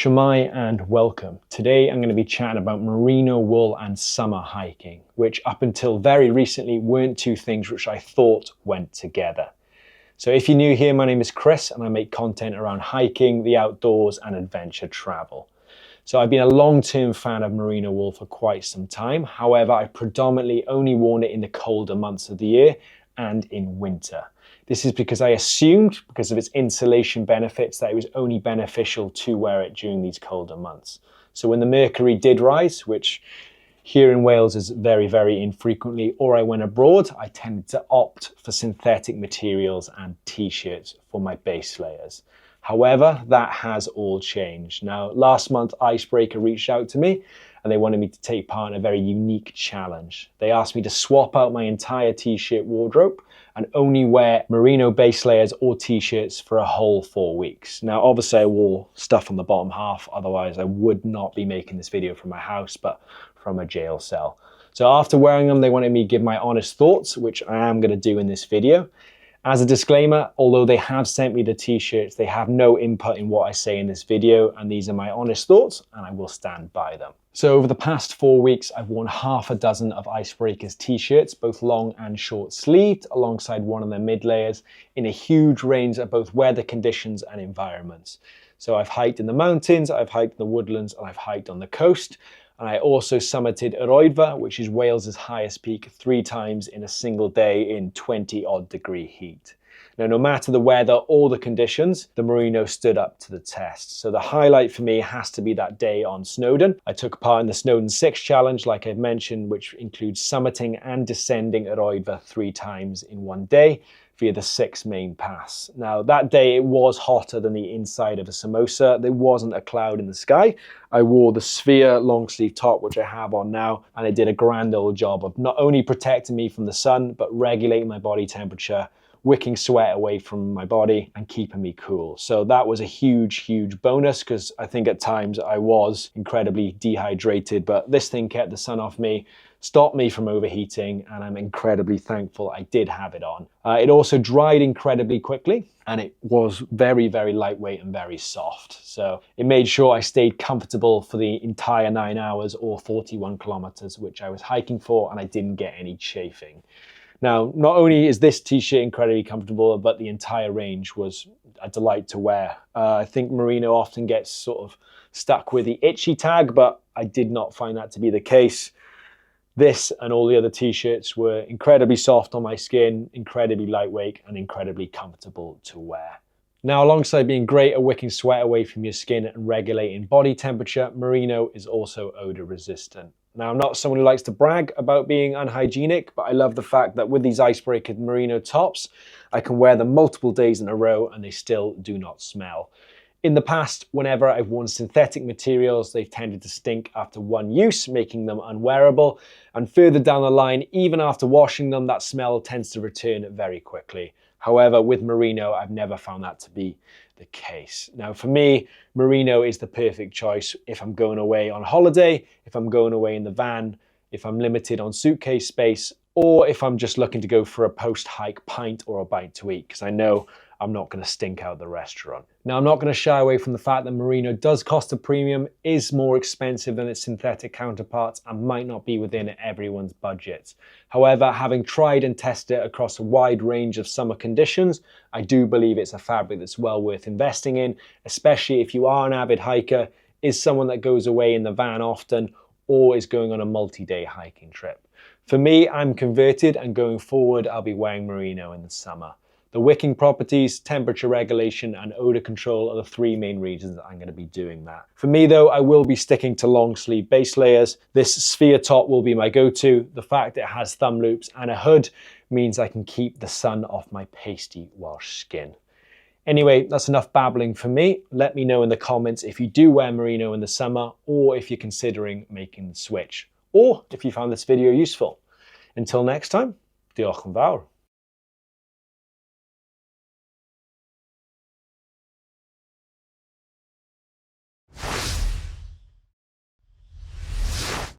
Shemai and welcome. Today I'm going to be chatting about merino wool and summer hiking, which up until very recently weren't two things which I thought went together. So if you're new here, my name is Chris and I make content around hiking, the outdoors and adventure travel. So I've been a long-term fan of merino wool for quite some time. However, I predominantly only worn it in the colder months of the year and in winter. This is because I assumed, because of its insulation benefits, that it was only beneficial to wear it during these colder months. So when the mercury did rise, which here in Wales is very, very infrequently, or I went abroad, I tended to opt for synthetic materials and t-shirts for my base layers. However, that has all changed. Now, last month, Icebreaker reached out to me and they wanted me to take part in a very unique challenge. They asked me to swap out my entire t-shirt wardrobe and only wear merino base layers or t-shirts for a whole 4 weeks. Now, obviously I wore stuff on the bottom half, otherwise I would not be making this video from my house, but from a jail cell. So after wearing them, they wanted me to give my honest thoughts, which I am gonna do in this video. As a disclaimer, although they have sent me the t-shirts, they have no input in what I say in this video, and these are my honest thoughts, and I will stand by them. So over the past 4 weeks, I've worn half a dozen of Icebreaker's t-shirts, both long and short sleeved, alongside one of their mid layers, in a huge range of both weather conditions and environments. So I've hiked in the mountains, I've hiked in the woodlands, and I've hiked on the coast. And I also summited Odour, which is Wales's highest peak, 3 times in a single day in 20-odd degree heat. Now, no matter the weather or the conditions, the merino stood up to the test. So the highlight for me has to be that day on Snowdon. I took part in the Snowdon 6 challenge, like I've mentioned, which includes summiting and descending Odour 3 times in one day via the 6 main pass. Now that day it was hotter than the inside of a samosa. There wasn't a cloud in the sky. I wore the Sphere long sleeve top, which I have on now, and it did a grand old job of not only protecting me from the sun, but regulating my body temperature, wicking sweat away from my body and keeping me cool. So that was a huge, huge bonus, because I think at times I was incredibly dehydrated, but this thing kept the sun off me, stopped me from overheating, and I'm incredibly thankful I did have it on. It also dried incredibly quickly, and it was very, very lightweight and very soft. So it made sure I stayed comfortable for the entire 9 hours or 41 kilometers, which I was hiking for, and I didn't get any chafing. Now, not only is this t-shirt incredibly comfortable, but the entire range was a delight to wear. I think merino often gets sort of stuck with the itchy tag, but I did not find that to be the case. This and all the other t-shirts were incredibly soft on my skin, incredibly lightweight and incredibly comfortable to wear. Now, alongside being great at wicking sweat away from your skin and regulating body temperature, merino is also odor resistant. Now, I'm not someone who likes to brag about being unhygienic, but I love the fact that with these Icebreaker merino tops, I can wear them multiple days in a row and they still do not smell. In the past, whenever I've worn synthetic materials, they've tended to stink after one use, making them unwearable. And further down the line, even after washing them, that smell tends to return very quickly. However, with merino, I've never found that to be the case. Now, for me, merino is the perfect choice if I'm going away on holiday, if I'm going away in the van, if I'm limited on suitcase space, or if I'm just looking to go for a post-hike pint or a bite to eat, because I know I'm not going to stink out the restaurant. Now, I'm not going to shy away from the fact that merino does cost a premium, is more expensive than its synthetic counterparts, and might not be within everyone's budget. However, having tried and tested it across a wide range of summer conditions, I do believe it's a fabric that's well worth investing in, especially if you are an avid hiker, is someone that goes away in the van often, or is going on a multi-day hiking trip. For me, I'm converted, and going forward, I'll be wearing merino in the summer. The wicking properties, temperature regulation, and odor control are the 3 main reasons that I'm going to be doing that. For me though, I will be sticking to long sleeve base layers. This Sphere top will be my go-to. The fact it has thumb loops and a hood means I can keep the sun off my pasty Welsh skin. Anyway, that's enough babbling for me. Let me know in the comments if you do wear merino in the summer, or if you're considering making the switch, or if you found this video useful. Until next time, diolch yn fawr.